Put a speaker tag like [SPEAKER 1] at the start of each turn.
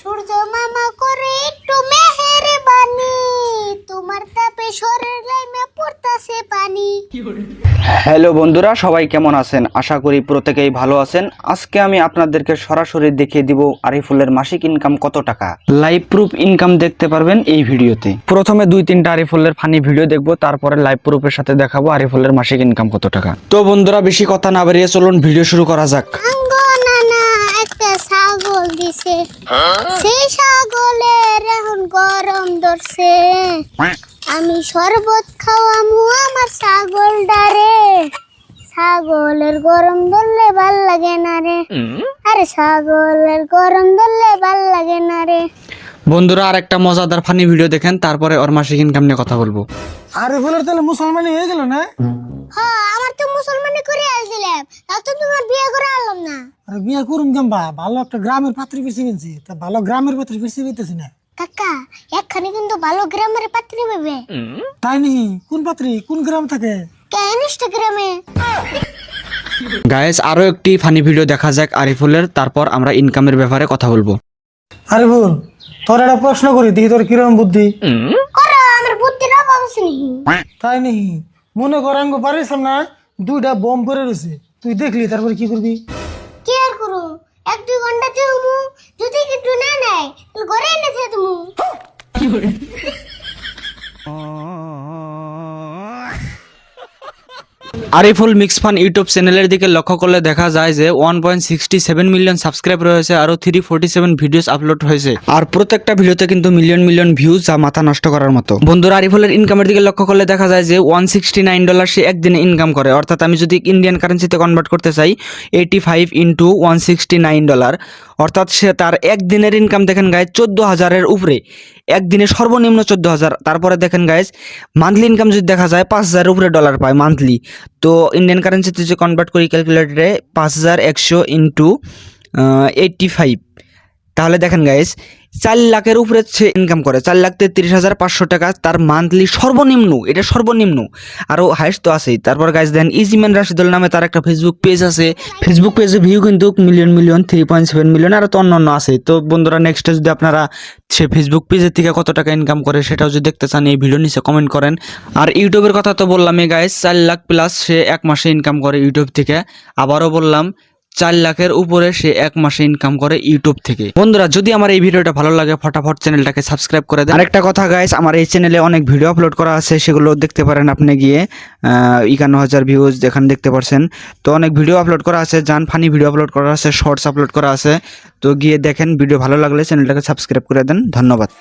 [SPEAKER 1] সূর্য মামা করে একটু মেহেরবানি, তোমার তাপে শরীর লাইমে পড়তাছে পানি।
[SPEAKER 2] হ্যালো বন্ধুরা, সবাই কেমন আছেন? আশা করি প্রত্যেকেই ভালো আছেন। আজকে আমি আপনাদেরকে সরাসরি দেখিয়ে দিব আরিফুলের মাসিক ইনকাম কত টাকা। লাইভ প্রুফ ইনকাম দেখতে পারবেন এই ভিডিওতে। প্রথমে 2-3টা আরিফুলের ফানি ভিডিও দেখবো, তারপরে লাইভ প্রুফের সাথে দেখাবো আরিফুলের মাসিক ইনকাম কত টাকা। তো বন্ধুরা, বেশি কথা না বাড়িয়ে চলুন ভিডিও শুরু করা যাক।
[SPEAKER 1] আঙ্গো নানা একটা ছাগল দিছে, সেই ছাগলের এখন গরম ধরছে। আমি শরবত খাওয়ামু আমার ছাগলটারে, ছাগলের গরম ধরলে ভাল লাগে না রে, আরে ছাগলের গরম ধরলে ভাল লাগে না রে।
[SPEAKER 2] বন্ধুরা, আর একটা মজাদার ফানি ভিডিও দেখেন, তারপরে ওর মাসিক ইনকাম নিয়ে কথা বলবো।
[SPEAKER 3] আরিফুলের তাহলে মুসলমানি হয়ে গেল না?
[SPEAKER 1] হ্যাঁ, আমার তো মুসলমানি করে আসছিলাম, তাও তো তোমার বিয়ে করে আনলাম না।
[SPEAKER 3] আরে বিয়ে করুন কেমবা, ভালো একটা গ্রামের পাত্রী বেশি কিনছি, তা ভালো গ্রামের পাত্রী বেশি পেতেছি না।
[SPEAKER 1] কাকা, একখানে কিন্তু ভালো গ্রামের পাত্রী পাবে।
[SPEAKER 3] তাই নি? কোন পাত্রী কোন গ্রাম থাকে?
[SPEAKER 1] কেন ইনস্টাগ্রামে?
[SPEAKER 2] গাইস, আরো একটি ফানি ভিডিও দেখা যাক আরিফুলের, তারপর আমরা ইনকামের ব্যাপারে কথা বলবো।
[SPEAKER 3] আরিফুল, তোর একটা প্রশ্ন করি, দেখি তোর কিরকম বুদ্ধি।
[SPEAKER 1] করো, আমার বুদ্ধির অভাব আছে নাকি?
[SPEAKER 3] তাই নি? মনে কর আঙ্গ পারিস না, 2টা বোম পরে রয়েছে, তুই দেখলি তারপরে কি করবি?
[SPEAKER 1] কি আর করো, 1-2 ঘন্টা তুমু যদি কিছু না নেয় তাহলে ঘরে এনে দিয়ে তুমি।
[SPEAKER 2] আরিফুল মিক্স ফান ইউটিউব চ্যানেলের দিকে লক্ষ্য করলে দেখা যায় যে 1.67 মিলিয়ন সাবস্ক্রাইব রয়েছে, আরো 347 ভিডিওস আপলোড হয়েছে, আর প্রত্যেকটা ভিডিওতে কিন্তু মিলিয়ন মিলিয়ন ভিউজ, যা মাথা নষ্ট করার মতো। বন্ধুরা, আরিফুলের ইনকামের দিকে লক্ষ্য করলে দেখা যায় যে $169 সে একদিনে ইনকাম করে। অর্থাৎ আমি যদি ইন্ডিয়ান কারেন্সিতে কনভার্ট করতে চাই, 85 × $169, অর্থাৎ সে তার একদিনের ইনকাম দেখেন গাইজ 14,000-এর উপরে, একদিনে সর্বনিম্ন 14,000। তারপরে দেখেন গাইজ, মান্থলি ইনকাম যদি দেখা যায় 5,000-এর উপরে ডলার পায় মান্থলি। তো ইন্ডিয়ান কারেন্সিতে যে কনভার্ট করি ক্যালকুলেটরে 5,100 × 85, তাহলে দেখেন গাইজ 4 লাখের উপরে সে ইনকাম করে। 4,33,500 টাকা তার মান্থলি সর্বনিম্ন, এটা সর্বনিম্ন। আরও হাইস্ট তো আছেই। তারপর গাইজ দেন ইজিম্যান রাশিদুল নামে তার একটা ফেসবুক পেজ আছে, ফেসবুক পেজে ভিউ কিন্তু মিলিয়ন মিলিয়ন, 3.7 মিলিয়ন, আরও তো অন্য আছে। তো বন্ধুরা, নেক্সটে যদি আপনারা সে ফেসবুক পেজের থেকে কত টাকা ইনকাম করে সেটাও যদি দেখতে চান, এই ভিডিও নিচে কমেন্ট করেন। আর ইউটিউবের কথা তো বললামই গাইজ, 4 লাখ প্লাস সে এক মাসে ইনকাম করে ইউটিউব থেকে। আবারও বললাম, 4 লাখের উপরে সে এক মাসে ইনকাম করে ইউটিউব থেকে। বন্ধুরা, যদি আমার এই ভিডিওটা ভালো লাগে ফটাফট চ্যানেলটাকে সাবস্ক্রাইব করে দেন। আরেকটা কথা গাইস, আমার এই চ্যানেলে অনেক ভিডিও আপলোড করা আছে, সেগুলো দেখতে পারেন আপনি গিয়ে। 51,000 ভিউজ যেখানে দেখতে পারছেন। তো অনেক ভিডিও আপলোড করা আছে, জান ফানি ভিডিও আপলোড করা আছে, শর্টস আপলোড করা আছে। তো গিয়ে দেখেন, ভিডিও ভালো লাগলে চ্যানেলটাকে সাবস্ক্রাইব করে দেন। ধন্যবাদ।